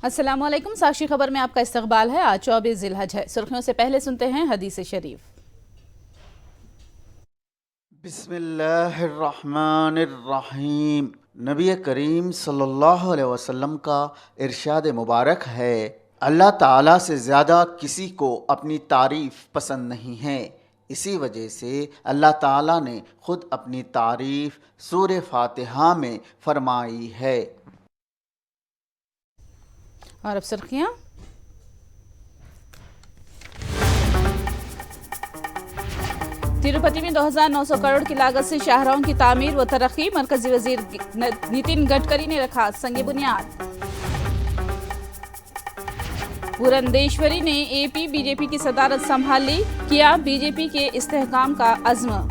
अस्सलामुअलैकुम। साक्षी खबर में आपका इस्तकबाल है। आज 24 जिलहज है। सुर्खियों से पहले सुनते हैं हदीस शरीफ। बिस्मिल्लाहिर्रहमानिर्रहीम। नबी करीम सल्लल्लाहु अलैहि वसल्लम का इरशाद मुबारक है, अल्लाह ताला से ज़्यादा किसी को अपनी तारीफ़ पसंद नहीं है। इसी वजह से अल्लाह ताला ने ख़ुद अपनी तारीफ़ सूरह फातिहा में फरमाई है। और अब सुर्खियाँ। तिरुपति में 2,900 करोड़ की लागत से शाहराहों की तामीर व तरक्की, मरकजी वजीर नितिन गडकरी ने रखा संगे बुनियाद। पुरंदेश्वरी ने एपी बीजेपी की सदारत संभाल ली, किया बीजेपी के इस्तेहकाम का अज़्म।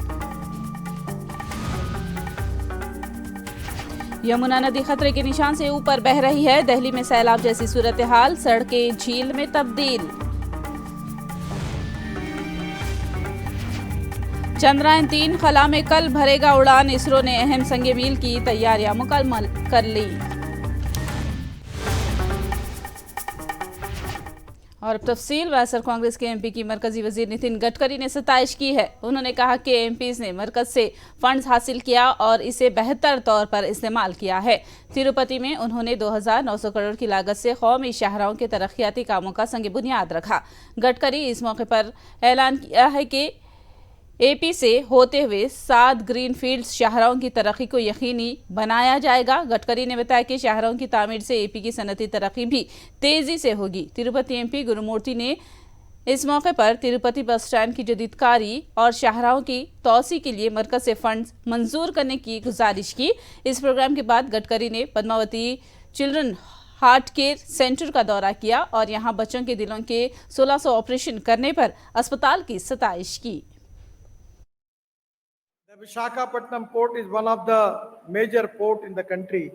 यमुना नदी खतरे के निशान से ऊपर बह रही है, दिल्ली में सैलाब जैसी सूरत हाल, सड़कें झील में तब्दील। चंद्रयान-3 खला में कल भरेगा उड़ान, इसरो ने अहम संगे मील की तैयारियां मुकम्मल कर ली। और अब तफसील। वायसर कांग्रेस के एमपी की मरकजी वजीर नितिन गडकरी ने सताइश की है। उन्होंने कहा कि एमपीज ने मरकज से फंड्स हासिल किया और इसे बेहतर तौर पर इस्तेमाल किया है। तिरुपति में उन्होंने 2,900 करोड़ की लागत से कौमी शाहराहों के तरक्याती कामों का संग बुनियाद रखा। गडकरी इस मौके पर ऐलान किया है कि एपी से होते हुए 7 ग्रीन फील्ड्स शाहराहों की तरक्की को यकीनी बनाया जाएगा। गडकरी ने बताया कि शाहराहों की तामीर से एपी की सनती तरक्की भी तेजी से होगी। तिरुपति एमपी गुरुमूर्ति ने इस मौके पर तिरुपति बस स्टैंड की जदीदकारी और शाहराहों की तौसी के लिए मरकज से फंड मंजूर करने की गुजारिश की। इस प्रोग्राम के बाद गडकरी ने Padmavati children heart care centre का दौरा किया और यहाँ बच्चों के दिलों के 1600 ऑपरेशन करने पर अस्पताल की सताइश की। The Visakhapatnam port is one of the major port in the country.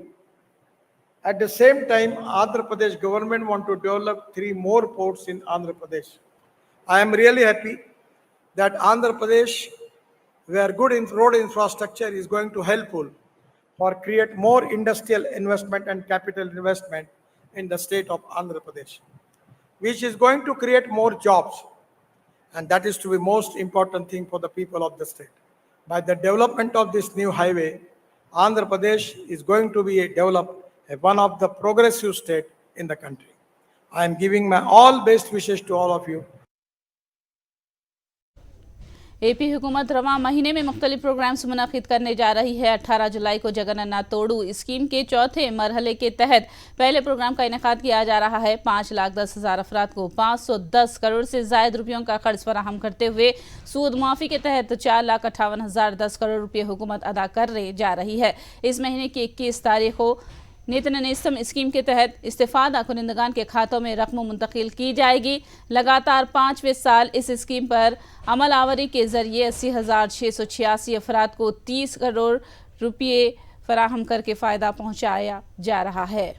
At the same time, Andhra Pradesh government want to develop 3 more ports in Andhra Pradesh. I am really happy that Andhra Pradesh, where good road infrastructure is going to helpful for create more industrial investment and capital investment in the state of Andhra Pradesh, which is going to create more jobs, and that is to be most important thing for the people of the state. By the development of this new highway, Andhra Pradesh is going to be developed as one of the progressive state in the country. I am giving my all best wishes to all of you. AP हुकूमत रवां महीने में मुख्तलिफ programmes मुनाकिद करने जा रही है। 18 जुलाई को जगन्नाथ तोड़ू स्कीम के चौथे मरहले के तहत पहले प्रोग्राम का इनेकाद किया जा रहा है। 5,10,000 अफराद को 510 करोड़ से जायद रुपयों का कर्ज फराहम करते हुए सूद माफी के तहत 4,58,010 करोड़ रुपये हुकूमत अदा करने जा रही है। इस महीने की 21 तारीख को नितिन नेस्तम स्कीम के तहत इस्तेफादा कुनिंदगान के खातों में रकम मुंतकिल की जाएगी। लगातार 5वें साल इस स्कीम पर अमल आवरी के जरिए 80,686 अफराद को 30 करोड़ रुपये फराहम करके फ़ायदा पहुंचाया जा रहा है।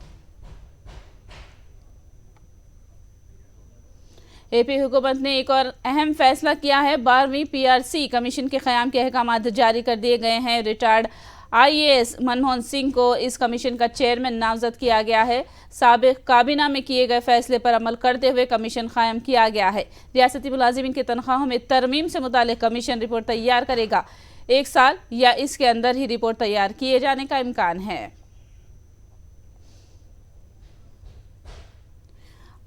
एपी हुकूमत ने एक और अहम फैसला किया है। 12वीं पीआरसी कमीशन के क़याम के अहकाम जारी कर दिए गए हैं। रिटायर्ड आईएएस मनमोहन सिंह को इस कमीशन का चेयरमैन नामजद किया गया है। साबिक काबीना में किए गए फैसले पर अमल करते हुए कमीशन कायम किया गया है। रियासती मुलाजिमीन की तनख्वाहों में तरमीम से मुताल्लिक़ कमीशन रिपोर्ट तैयार करेगा। 1 साल या इसके अंदर ही रिपोर्ट तैयार किए जाने का इम्कान है।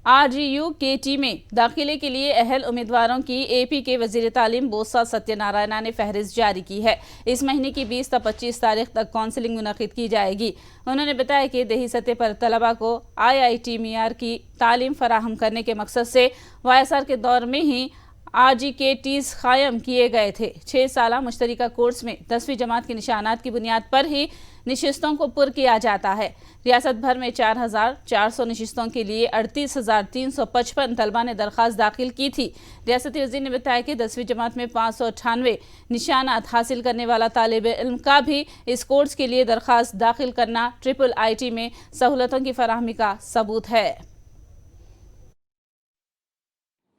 आरजीयू केटी में दाखिले के लिए अहल उम्मीदवारों की एपी के वजीर तालीम बोसा सत्यनारायणा ने फहरिस्त जारी की है। इस महीने की 20 से 25 तारीख तक काउंसलिंग मुनक़िद की जाएगी। उन्होंने बताया कि देही सतह पर तलबा को IIT मियार की तालीम फराहम करने के मकसद से वायसर के दौर में ही RGKTs कायम किए गए थे। 6 साला मुश्तरका कोर्स में 10वीं जमात की निशानात की बुनियाद पर ही नशिस्तों को पुर किया जाता है। रियासत भर में 4,400 नशिस्तों के लिए 38,355 तलबा ने दरख्वास्त दाखिल की थी। रियासती वज़ीर ने बताया कि 10वीं जमात में 598 निशानात हासिल करने वाला तालिब इल्म का भी इस कोर्स के लिए दरख्वास्त दाखिल करना IIIT में सहूलतों की फराहमी का सबूत है।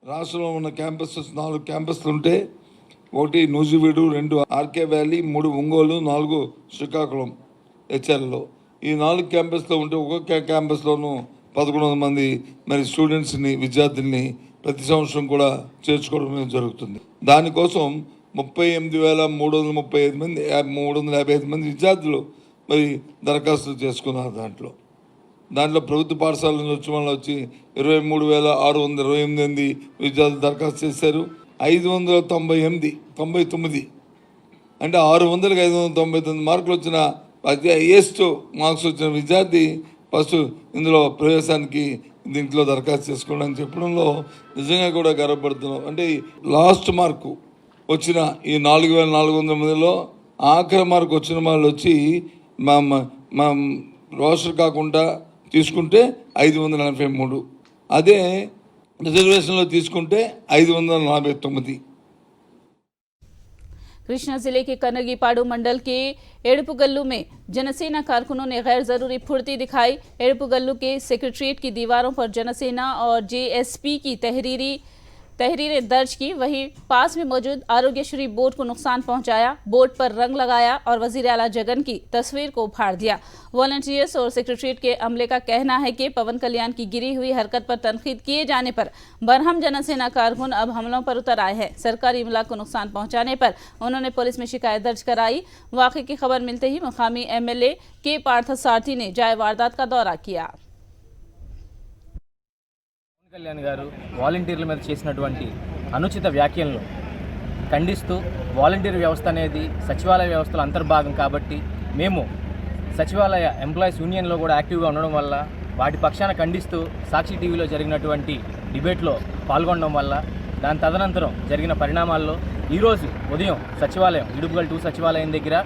రాష్ట్రంలో ఉన్న క్యాంపసెస్ 4 క్యాంపస్లు ఉంటే 1 నూజివీడు, 2 ఆర్కే వ్యాలీ, 3 ఒంగోలు, 4 శ్రీకాకుళం హెచ్ఎల్లో. ఈ 4 క్యాంపస్లో ఉంటే ఒక్కొక్క క్యాంపస్లోనూ 1100 మంది మరి స్టూడెంట్స్ని విద్యార్థుల్ని ప్రతి సంవత్సరం కూడా చేర్చుకోవడం జరుగుతుంది. దానికోసం 38,335 మంది 355 మంది విద్యార్థులు మరి దరఖాస్తులు చేసుకున్నారు. దాంట్లో ప్రభుత్వ పాఠశాల నుంచి వచ్చిన వాళ్ళు వచ్చి 23,628 మంది విద్యార్థులు దరఖాస్తు చేశారు. 599 అంటే 600కి 599 మార్కులు వచ్చిన అతి హైయెస్ట్ మార్క్స్ వచ్చిన విద్యార్థి ఫస్ట్ ఇందులో ప్రవేశానికి దీంట్లో దరఖాస్తు చేసుకోవడం అని చెప్పడంలో నిజంగా కూడా గర్వపడుతున్నాం. అంటే లాస్ట్ మార్కు వచ్చిన ఈ 4,400 మందిలో ఆఖరి మార్కు వచ్చిన వాళ్ళు వచ్చి మా రోస్టర్ కాకుండా తీసుకుంటే 543, అదే రిజర్వేషన్లో తీసుకుంటే 549. कृष्णा जिले के कनगीपाड़ू मंडल के एड़पुगल्लू में जनसेना कारकुनों ने गैर जरूरी फुर्ती दिखाई। एड़पुगल्लू के सेक्रेटरीट की दीवारों पर जनसेना और जेएसपी की तहरीरें दर्ज की। वहीं पास में मौजूद आरोग्यश्री बोर्ड को नुकसान पहुंचाया, बोर्ड पर रंग लगाया और वजीर आला जगन की तस्वीर को उभार दिया। वॉलंटियर्स और सेक्रेटरीट के अमले का कहना है कि पवन कल्याण की गिरी हुई हरकत पर तनकीद किए जाने पर बरहम जनसेना कारकुन अब हमलों पर उतर आए हैं। सरकारी इमलाक को नुकसान पहुंचाने पर उन्होंने पुलिस में शिकायत दर्ज कराई। वाकई की खबर मिलते ही मुकामी एमएलए के पार्थसारथी ने जाए वारदात का दौरा किया। కళ్యాణ్ గారు వాలంటీర్ల మీద చేసినటువంటి అనుచిత వ్యాఖ్యలను ఖండిస్తూ వాలంటీర్ వ్యవస్థ అనేది సచివాలయ వ్యవస్థలో అంతర్భాగం కాబట్టి మేము సచివాలయ ఎంప్లాయీస్ యూనియన్లో కూడా యాక్టివ్గా ఉండడం వల్ల వాటి పక్షాన ఖండిస్తూ సాక్షి టీవీలో జరిగినటువంటి డిబేట్లో పాల్గొనడం వల్ల దాని తదనంతరం జరిగిన పరిణామాల్లో ఈరోజు ఉదయం సచివాలయం ఇడుపుగల్ 2 సచివాలయం దగ్గర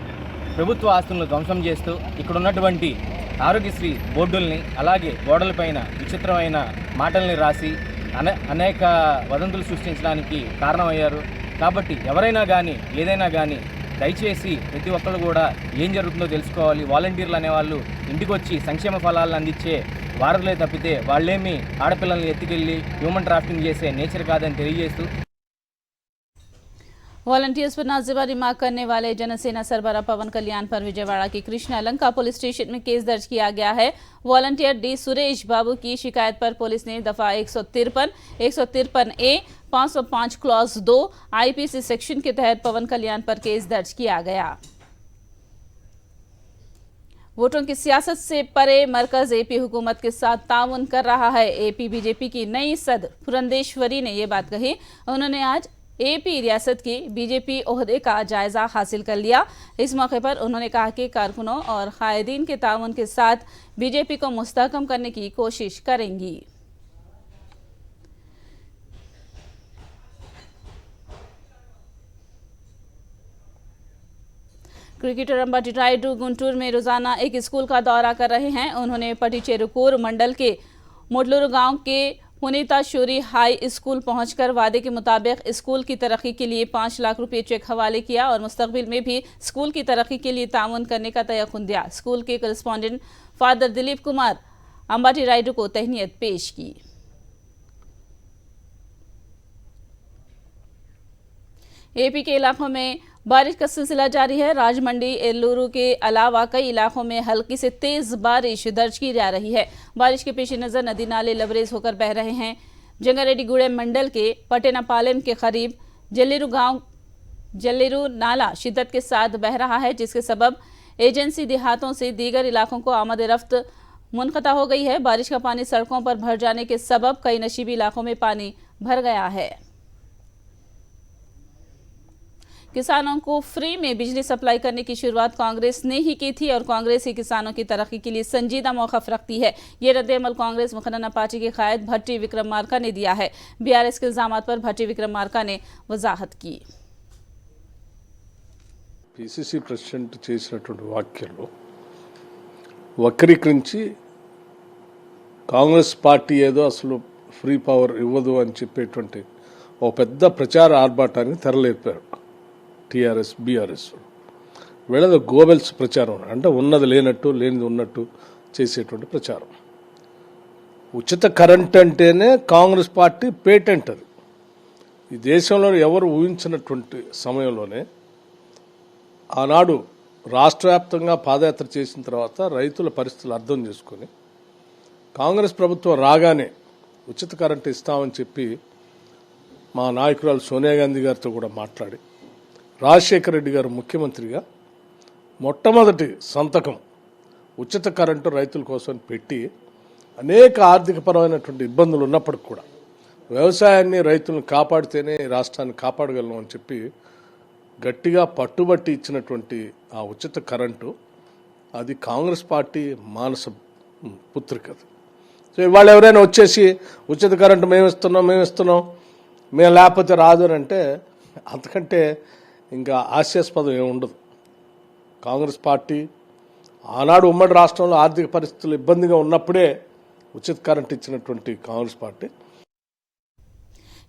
ప్రభుత్వ ఆస్తులను ధ్వంసం చేస్తూ ఇక్కడ ఉన్నటువంటి ఆరోగ్యశ్రీ బోర్డుల్ని అలాగే గోడలపైన విచిత్రమైన మాటల్ని రాసి అనేక వదంతులు సృష్టించడానికి కారణమయ్యారు. కాబట్టి ఎవరైనా కానీ ఏదైనా కానీ దయచేసి ప్రతి ఒక్కరు కూడా ఏం జరుగుతుందో తెలుసుకోవాలి. వాలంటీర్లు అనేవాళ్ళు ఇంటికి వచ్చి సంక్షేమ ఫలాలను అందించే వారధులే తప్పితే వాళ్ళేమి ఆడపిల్లల్ని ఎత్తుకెళ్ళి హ్యూమన్ ట్రాఫికింగ్ చేసే నేచర్ కాదని తెలియజేస్తూ वॉलंटियर्स पर नाजिबा रिमार्क करने वाले जनसेना सरबरा पवन कल्याण पर विजयवाड़ा की कृष्णा लंका पुलिस स्टेशन में केस दर्ज किया गया है। वॉलंटियर डी सुरेश बाबू की शिकायत पर पुलिस ने दफा 153A 505 क्लॉज 2 आईपीसी सेक्शन के तहत पवन कल्याण पर केस दर्ज किया गया। वोटों की सियासत से परे मरकज एपी हुकूमत के साथ ताउन कर रहा है। एपी बीजेपी की नई सदर पुरंदेश्वरी ने ये बात कही। उन्होंने आज एपी रियासत की बीजेपी ओहदे का जायजा हासिल कर लिया। इस मौके पर उन्होंने कहा कि कारकुनों और कायदीन के ताउन के साथ बीजेपी को मुस्तहकम करने की कोशिश करेंगी। क्रिकेटर अंबाटी रायडू गुंटूर में रोजाना एक स्कूल का दौरा कर रहे हैं। उन्होंने पटिचेरुकूर मंडल के मोडलूर गांव के पुनीता शूरी हाई स्कूल पहुंचकर वादे के मुताबिक स्कूल की तरक्की के लिए 5 लाख रुपए चेक हवाले किया और मुस्तकबिल में भी स्कूल की तरक्की के लिए ताउन करने का तयक़ुन दिया। स्कूल के करस्पॉन्डेंट फादर दिलीप कुमार अंबाटी रायडू को तहनीत पेश की। एपी के इलाकों में बारिश का सिलसिला जारी है। राजमंडी एल्लूरू के अलावा कई इलाकों में हल्की से तेज बारिश दर्ज की जा रही है। बारिश के पेश नज़र नदी नाले लबरेज होकर बह रहे हैं। जंगारेड्डीगुड़ेम मंडल के पटेनापालेम के करीब जल्लेरू नाला शिद्दत के साथ बह रहा है, जिसके सबब एजेंसी देहातों से दीगर इलाकों को आमद रफ्त मुनक़ता हो गई है। बारिश का पानी सड़कों पर भर जाने के सबब कई नशीबी इलाकों में पानी भर गया है। किसानों को फ्री में बिजली सप्लाई करने की शुरुआत कांग्रेस ने ही की थी और कांग्रेस ही किसानों की तरक्की के लिए संजीदा मौक़िफ़ रखती है। ये रद्द-ए-अमल कांग्रेस मुखनना पार्टी के कायद भट्टी विक्रमार्का ने दिया है। बीआरएस के इल्जामात पर भट्टी विक्रमार्का ने वजाहत की। पीसीसी प्रेसिडेंट చేసినటువంటి వ్యాఖ్యలు వక్రీకరించి కాంగ్రెస్ పార్టీ ఏదో అసలు ఫ్రీ పవర్ ఇవ్వదు అని చెప్పేటువంటి ఒక పెద్ద ప్రచార ఆర్భాటానికి తెరలేపారు టీఆర్ఎస్ బీఆర్ఎస్. వీళ్ళది గోబెల్స్ ప్రచారం అంటే ఉన్నది లేనట్టు లేనిది ఉన్నట్టు చేసేటువంటి ప్రచారం. ఉచిత కరెంట్ అంటేనే కాంగ్రెస్ పార్టీ పేటెంట్. అది ఈ దేశంలో ఎవరు ఊహించినటువంటి సమయంలోనే ఆనాడు రాష్ట్ర వ్యాప్తంగా పాదయాత్ర చేసిన తర్వాత రైతుల పరిస్థితులు అర్థం చేసుకొని కాంగ్రెస్ ప్రభుత్వం రాగానే ఉచిత కరెంటు ఇస్తామని చెప్పి మా నాయకురాలు సోనియా గాంధీ గారితో కూడా మాట్లాడి రాజశేఖర రెడ్డి గారు ముఖ్యమంత్రిగా మొట్టమొదటి సంతకం ఉచిత కరెంటు రైతుల కోసం పెట్టి అనేక ఆర్థికపరమైనటువంటి ఇబ్బందులు ఉన్నప్పటికి కూడా వ్యవసాయాన్ని రైతులను కాపాడితేనే రాష్ట్రాన్ని కాపాడగలం అని చెప్పి గట్టిగా పట్టుబట్టి ఇచ్చినటువంటి ఆ ఉచిత కరెంటు అది కాంగ్రెస్ పార్టీ మానస పుత్రిక. సో ఇవాళ ఎవరైనా వచ్చేసి ఉచిత కరెంటు మేము ఇస్తున్నాం మేము లేకపోతే రాదు అని అంటే అంతకంటే ఇంకా హాస్యాస్పదం ఏమి ఉండదు. కాంగ్రెస్ పార్టీ ఆనాడు ఉమ్మడి రాష్ట్రంలో ఆర్థిక పరిస్థితులు ఇబ్బందిగా ఉన్నప్పుడే ఉచిత కరెంట్ ఇచ్చినటువంటి కాంగ్రెస్ పార్టీ.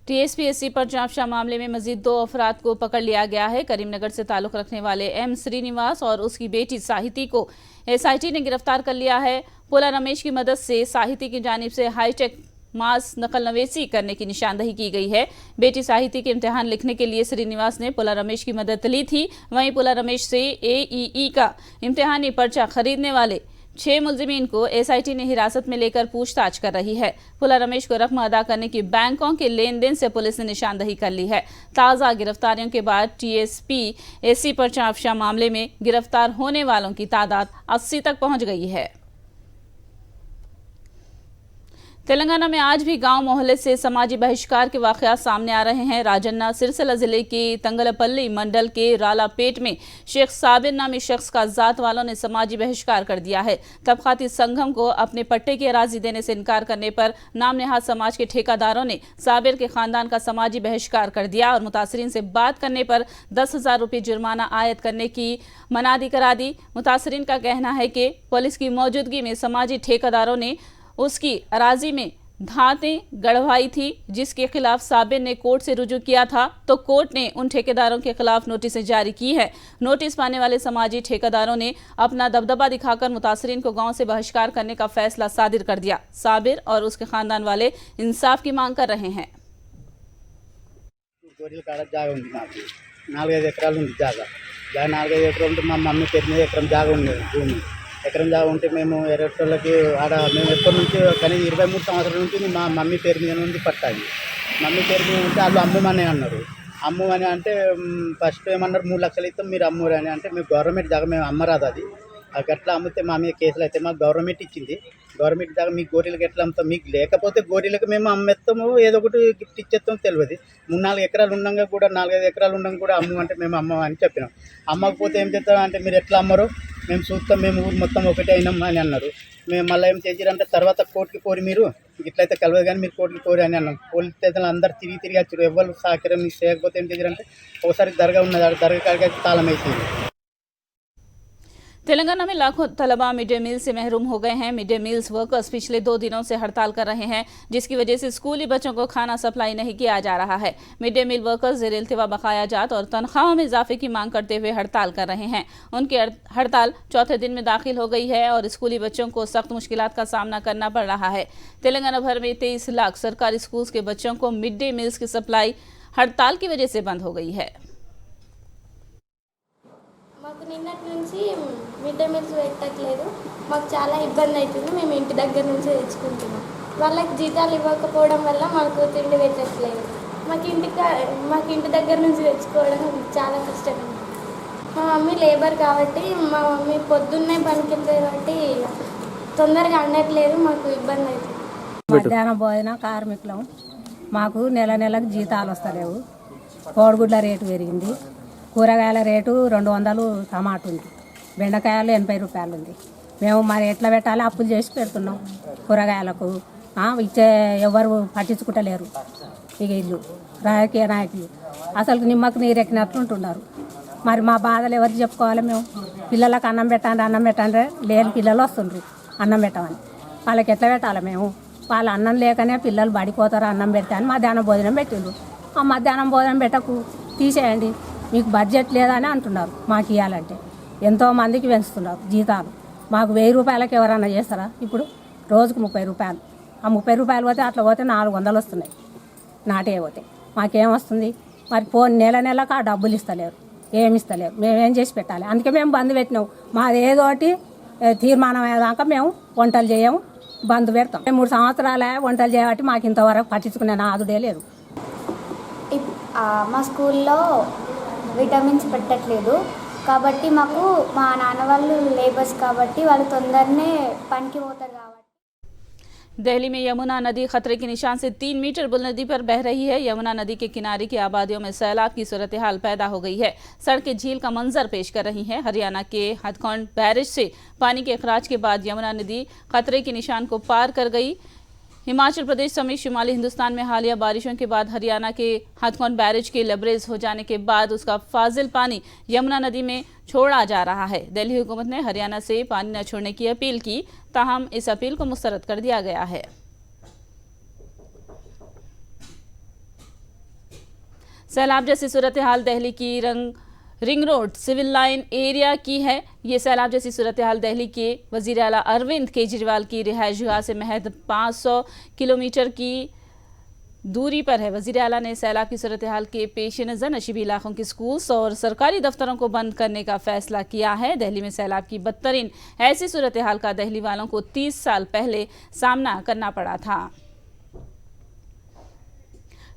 टीएसपीएससी पर जांपशा मामले में मजीद 2 अफराद को पकड़ लिया गया है। करीमनगर से ताल्लुक रखने वाले एम श्रीनिवास और उसकी बेटी साहिती को एसआईटी ने गिरफ्तार कर लिया है। पोला रमेश की मदद से साहिती की जानिब से हाईटेक मास नकल नवेसी करने की निशानदही की गई है। बेटी साहिती के इम्तिहान लिखने के लिए श्रीनिवास ने पोला रमेश की मदद ली थी। वहीं पोला रमेश से एईई का इम्तिहानी पर्चा खरीदने वाले 6 मुलजिमीन को एसआईटी ने हिरासत में लेकर पूछताछ कर रही है। पुला रमेश को रकम अदा करने की बैंकों के लेन देन से पुलिस ने निशानदही कर ली है। ताज़ा गिरफ्तारियों के बाद टीएसपीएससी पर जांपशा मामले में गिरफ्तार होने वालों की तादाद 80 तक पहुंच गई है। तेलंगाना में आज भी गांव मोहल्ले से समाजी बहिष्कार के वाकयात सामने आ रहे हैं। राजन्ना सिरसिला जिले के तंगलपल्ली मंडल के रालापेट में शेख साबिर नामी शख्स का जात वालों ने समाजी बहिष्कार कर दिया है। तबकाती संगम को अपने पट्टे की अराजी देने से इनकार करने पर नाम नेहाद समाज के ठेकेदारों ने साबिर के खानदान का समाजी बहिष्कार कर दिया और मुतासरीन से बात करने पर 10,000 रुपये जुर्माना आयद करने की मनादी करा दी। मुतासरीन का कहना है कि पुलिस की मौजूदगी में समाजी ठेकेदारों ने उसकी अराजी में धातें गढ़वाई थी, जिसके खिलाफ साबिर ने कोर्ट से रुजू किया था, तो कोर्ट ने उन ठेकेदारों के खिलाफ नोटिसें जारी की है। नोटिस पाने वाले समाजी ठेकेदारों ने अपना दबदबा दिखाकर मुतासरीन को गांव से बहिष्कार करने का फैसला सादिर कर दिया। साबिर और उसके खानदान वाले इंसाफ की मांग कर रहे हैं। 4-5 ఎకరాలు ఉంది జాగా 4-5 ఎకరాలు ఉంటే మా మమ్మీ పేరు మీద ఎకరం జాగా ఉంది భూమి ఎకరం జాగా ఉంటే మేము ఎర్రటోళ్ళకి ఆడ మేము ఎప్పటి నుంచి కనీసం 23 సంవత్సరాల నుంచి మా మమ్మీ పేరు మీద ఉంది పట్టాలి. మమ్మీ పేరు మీద ఉంటే వాళ్ళు అమ్మమని అన్నారు. అమ్మమని అంటే ఫస్ట్ ఏమన్నారు 3 లక్షలు ఇస్తాం మీరు అమ్మరు అని అంటే మేము గవర్నమెంట్ జాగా మేము అమ్మరాదు అది గట్లా అమ్మితే మా మీద కేసులు అయితే మాకు గవర్నమెంట్ ఇచ్చింది. గవర్నమెంట్ జాగా మీకు గోరీలకు ఎట్లా అమ్ముతాం, మీకు లేకపోతే గోరీలకు మేము అమ్మేస్తాము ఏదో ఒకటి గిఫ్ట్ ఇచ్చేస్తాం తెలియదు. 3-4 ఎకరాలు ఉండగా కూడా 4-5 ఎకరాలు ఉండగా కూడా అమ్మంటే మేము అమ్మమని చెప్పినాం. అమ్మకపోతే ఏం చేస్తాం అంటే మీరు ఎట్లా అమ్మరు మేము చూస్తాం మేము ఊరు మొత్తం ఒకటే అయినాం అని అన్నారు. మేము మళ్ళీ ఏం చేసిరంటే తర్వాత కోర్టుకి పోరి మీరు ఇట్లయితే కలవదు కానీ మీరు కోర్టుకి పోరి అని అన్నాం. పోలీస్ స్టేషన్లు అందరు తిరిగి వచ్చారు. ఎవరు సహకారం చేయకపోతే ఏం చేసిరంటే ఒకసారి దర్గా ఉన్నది ఆ దర్గా కాడికి తాళం వేసేది. तेलंगाना में लाखों तलबा मिड डे मील से महरूम हो गए हैं। मिड डे मील्स वर्कर्स पिछले 2 दिनों से हड़ताल कर रहे हैं, जिसकी वजह से स्कूली बच्चों को खाना सप्लाई नहीं किया जा रहा है। मिड डे मील वर्कर्स ज़ेर इल्तिवा बकाया जात और तनख्वाहों में इजाफे की मांग करते हुए हड़ताल कर रहे हैं। उनकी हड़ताल चौथे दिन में दाखिल हो गई है और स्कूली बच्चों को सख्त मुश्किलात का सामना करना पड़ रहा है। तेलंगाना भर में 23 लाख सरकारी स्कूल्स के बच्चों को मिड डे मील्स की सप्लाई हड़ताल की वजह से बंद हो गई है। మాకు నిన్నటి నుంచి మిడ్ డే మీల్స్ పెట్టట్లేదు. మాకు చాలా ఇబ్బంది అవుతుంది. మేము ఇంటి దగ్గర నుంచి తెచ్చుకుంటున్నాం. వాళ్ళకి జీతాలు ఇవ్వకపోవడం వల్ల మాకు తిండి పెట్టట్లేదు. మాకు ఇంటి దగ్గర నుంచి తెచ్చుకోవడం చాలా కష్టం. మా మమ్మీ లేబర్ కాబట్టి మా మమ్మీ పొద్దున్నే పనికి వెళ్తుంది కాబట్టి తొందరగా అందట్లేదు. మాకు ఇబ్బంది అవుతుంది. మధ్యాహ్నం భోజన కార్మికులం. మాకు నెలకు జీతాలు వస్తలేవు. కోడిగుడ్ల రేటు పెరిగింది. కూరగాయల రేటు 200 టమాటా ఉంది. బెండకాయలు 80 రూపాయలు ఉంది. మేము మరి ఎట్లా పెట్టాలి అప్పులు చేసి పెడుతున్నాం. కూరగాయలకు ఇచ్చే ఎవరు పట్టించుకుంటలేరు. ఇక ఇల్లు రాజకీయ నాయకులు అసలు నిమ్మకు నీరెక్కినట్లుంటున్నారు. మరి మా బాధలు ఎవరికి చెప్పుకోవాలి? మేము పిల్లలకు అన్నం పెట్టండి లేని పిల్లలు వస్తుండ్రు అన్నం పెట్టమని. వాళ్ళకి ఎట్లా పెట్టాలి? మేము వాళ్ళ అన్నం లేకనే పిల్లలు బడిపోతారు. అన్నం పెడితే అని మధ్యాహ్నం భోజనం పెట్టిండ్రు. ఆ మధ్యాహ్నం భోజనం పెట్టకు తీసేయండి, మీకు బడ్జెట్ లేదని అంటున్నారు. మాకు ఇవ్వాలంటే ఎంతోమందికి పెంచుతున్నారు జీతాలు. మాకు 1000 రూపాయలకి ఎవరన్నా చేస్తారా? ఇప్పుడు రోజుకు 30 రూపాయలు. ఆ 30 రూపాయలు పోతే అట్లా పోతే 400 వస్తున్నాయి. నాటే పోతే మాకేమొస్తుంది? మరి నెలకు ఆ డబ్బులు ఇస్తలేరు, ఏమి ఇస్తలేరు. మేమేం చేసి పెట్టాలి? అందుకే మేము బంద్ పెట్టినాం. మాది ఏదోటి తీర్మానం అయ్యేదాకా మేము వంటలు చేయము, బంద్ పెడతాం 3 సంవత్సరాలే వంటలు చేయబట్టి మాకు ఇంతవరకు పట్టించుకునే నాదుడే లేదు. మా స్కూల్లో విటమిన్స్ పెట్టట్లేదు కాబట్టి మాకు మా నాన్న వాళ్ళు లేబర్స్ కాబట్టి వాళ్ళు తొందరనే పనికి పోతారు కాబట్టి. दिल्ली में यमुना नदी खतरे के निशान से 3 मीटर बुलंदी पर बह रही है। यमुना नदी के किनारे की आबादियों में सैलाब की सूरत हाल पैदा हो गई है। सड़कें झील का मंजर पेश कर रही हैं। हरियाणा के हथकौंड बैरेज से पानी के अखराज के बाद यमुना नदी खतरे के निशान को पार कर गई। हिमाचल प्रदेश समेत शुमाली हिंदुस्तान में हालिया बारिशों के बाद हरियाणा के हथकौंड बैरेज के लबरेज हो जाने के बाद उसका फाजिल पानी यमुना नदी में छोड़ा जा रहा है। दिल्ली हुकूमत ने हरियाणा से पानी न छोड़ने की अपील की, ताहम इस अपील को मुस्तरद कर दिया गया है। सैलाब जैसी सूरत हाल दिल्ली की ring road civil line area की है। ये सैलाब जैसी सूरत हाल दिल्ली के वजीर आला अरविंद केजरीवाल की रिहायशगाह से महज 500 किलोमीटर की दूरी पर है। वजीर आला ने सैलाब की सूरत हाल के पेश नज़र नशीबी इलाकों के स्कूल्स और सरकारी दफ्तरों को बंद करने का फैसला किया है। दिल्ली में सैलाब की बदतरीन ऐसी सूरत हाल का दिल्ली वालों को 30 साल पहले सामना करना पड़ा था।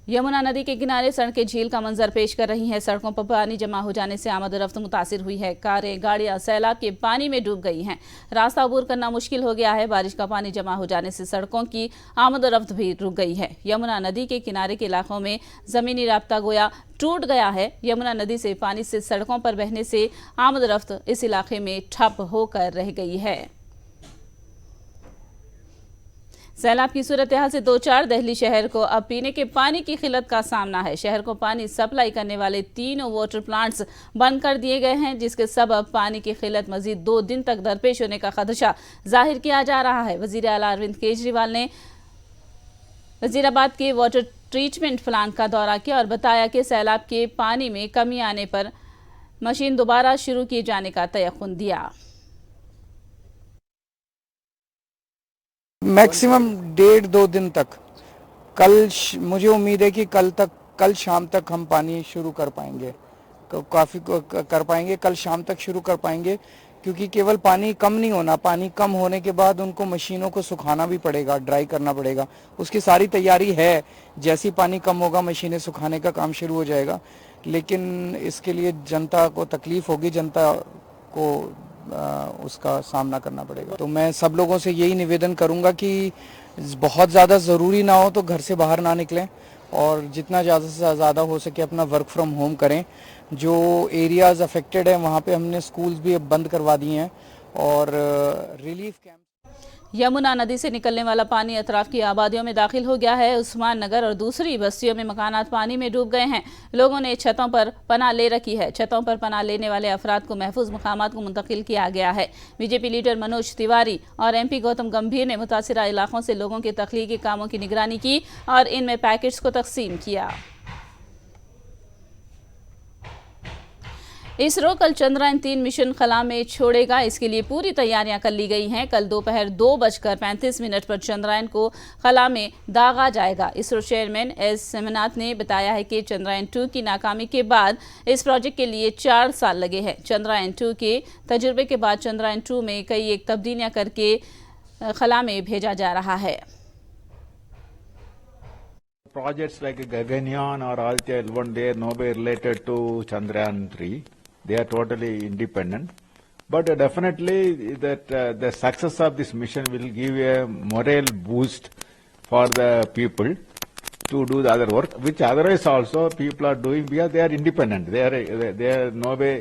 यमुना नदी के किनारे सड़कें झील का मंजर पेश कर रही हैं। सड़कों पर पानी जमा हो जाने से आमद-ओ-रफ्त मुतासिर हुई है। कारें, गाड़ियां सैलाब के पानी में डूब गई हैं। रास्ता अबूर करना मुश्किल हो गया है। बारिश का पानी जमा हो जाने से सड़कों की आमद-ओ-रफ्त भी रुक गई है। यमुना नदी के किनारे के इलाकों में जमीनी राब्ता गोया टूट गया है। यमुना नदी से पानी से सड़कों पर बहने से आमद-ओ-रफ्त इस इलाके में ठप होकर रह गई है। सैलाब की सूरत हाल से 2-4 दिल्ली शहर को अब पीने के पानी की किल्लत का सामना है। शहर को पानी सप्लाई करने वाले 3 वाटर प्लांट्स बंद कर दिए गए हैं, जिसके सबब पानी की किल्लत मजीद 2 दिन तक दरपेश होने का खदशा जाहिर किया जा रहा है। वजीर आला अरविंद केजरीवाल ने वजीराबाद के वाटर ट्रीटमेंट प्लांट का दौरा किया और बताया कि सैलाब के पानी में कमी आने पर मशीन दोबारा शुरू किए जाने का तयक़ुन दिया। मैक्सिमम 1.5-2 दिन तक मुझे उम्मीद है कि कल शाम तक हम पानी शुरू कर पाएंगे, काफ़ी कर पाएंगे। कल शाम तक शुरू कर पाएंगे, क्योंकि केवल पानी कम नहीं होना, पानी कम होने के बाद उनको मशीनों को सुखाना भी पड़ेगा, ड्राई करना पड़ेगा। उसकी सारी तैयारी है। जैसी पानी कम होगा मशीनें सुखाने का काम शुरू हो जाएगा, लेकिन इसके लिए जनता को तकलीफ होगी, जनता को उसका सामना करना पड़ेगा। तो मैं सब लोगों से यही निवेदन करूंगा कि बहुत ज़्यादा ज़रूरी ना हो तो घर से बाहर ना निकलें और जितना ज़्यादा से ज़्यादा हो सके अपना वर्क फ्रॉम होम करें। जो एरियाज़ अफेक्टेड है वहाँ पे हमने स्कूल्स भी अब बंद करवा दिए हैं और रिलीफ कैंप। यमुना नदी से निकलने वाला पानी अतराफ की आबादियों में दाखिल हो गया है। उस्मान नगर और दूसरी बस्तियों में मकानात पानी में डूब गए हैं। लोगों ने छतों पर पनाह ले रखी है। छतों पर पनाह लेने वाले अफराद को महफूज मकामात को मुंतकिल किया गया है। बीजेपी लीडर मनोज तिवारी और MP गौतम गंभीर ने मुतासिरा इलाकों से लोगों के तख्लीकी कामों की निगरानी की और इनमें पैकेट्स को तकसीम किया। इसरो कल चंद्रयान 3 मिशन खला में छोड़ेगा। इसके लिए पूरी तैयारियां कर ली गई हैं। कल दोपहर 2:35 पर चंद्रयान को खला में दागा जाएगा। इसरो चेयरमैन S सोमनाथ ने बताया है कि चंद्रयान 2 की नाकामी के बाद इस प्रोजेक्ट के लिए 4 साल लगे हैं। चंद्रयान 2 के तजुर्बे के बाद चंद्रयान 2 में कई एक तब्दीलियां करके खला में भेजा जा रहा है। Projects like Gaganyaan or Aditya L1, they are nowhere related to Chandrayaan 3. They are totally independent. But definitely that the success of this mission will give a morale boost for the people to do the other work, which otherwise also people are doing because they are independent. They are no way,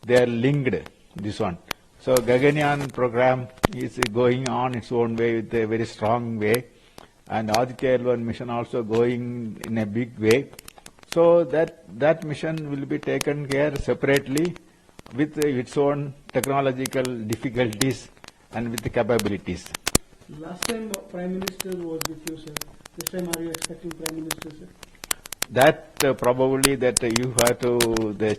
they are linked, this one. So Gaganyaan program is going on its own way with a very strong way. And Aditya L1 mission also going in a big way. So that mission will be taken care separately with its own technological difficulties and with the capabilities. Last time Prime Minister was with you, sir. This time are you expecting Prime Minister, sir? That probably that you have to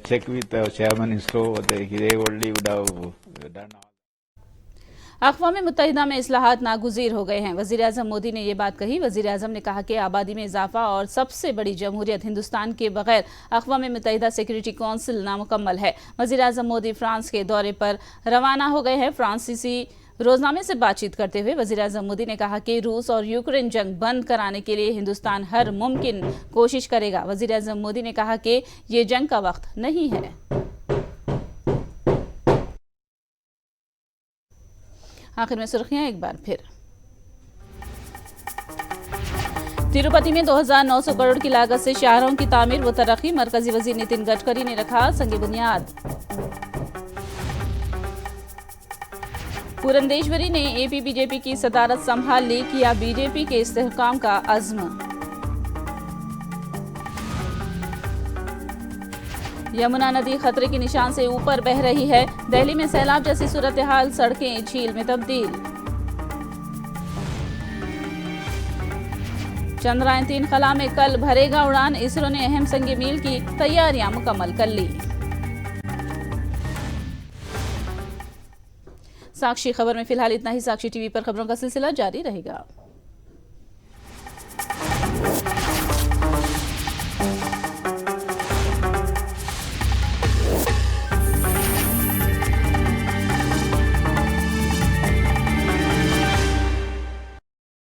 check with the chairman ISRO. They only would have done. अक़वाम मुत्तहिदा में इस्लाहात नागुज़ीर हो गए हैं। वज़ीर-ए-आज़म मोदी ने ये बात कही। वज़ीर-ए-आज़म ने कहा कि आबादी में इजाफा और सबसे बड़ी जमहूरियत हिंदुस्तान के बगैर अक़वाम मुत्तहिदा सिक्योरिटी काउंसिल नामुकम्मल है। वज़ीर-ए-आज़म मोदी फ्रांस के दौरे पर रवाना हो गए हैं। फ्रांसीसी रोजनामे से बातचीत करते हुए वज़ीर-ए-आज़म मोदी ने कहा कि रूस और यूक्रेन जंग बंद कराने के लिए हिंदुस्तान हर मुमकिन कोशिश करेगा। वज़ीर-ए-आज़म मोदी ने कहा कि ये जंग का वक्त नहीं है। आखिर में सुर्खियां एक बार फिर। तिरुपति में 2,900 करोड़ की लागत से शाहराहों की तामीर व तरक्की, मरकजी वजीर नितिन गडकरी ने रखा संग बुनियाद। पुरंदेश्वरी ने एपी बीजेपी की सदारत संभाल ली, किया बीजेपी के इस्तेहकाम का अज़्म। यमुना नदी खतरे के निशान से ऊपर बह रही है, दिल्ली में सैलाब जैसी सूरत हाल, सड़कें झील में तब्दील। चंद्रयान 3 खला में कल भरेगा उड़ान, इसरो ने अहम संग मील की तैयारियां मुकम्मल कर ली। साक्षी खबर में फिलहाल इतना ही। साक्षी टीवी पर खबरों का सिलसिला जारी रहेगा।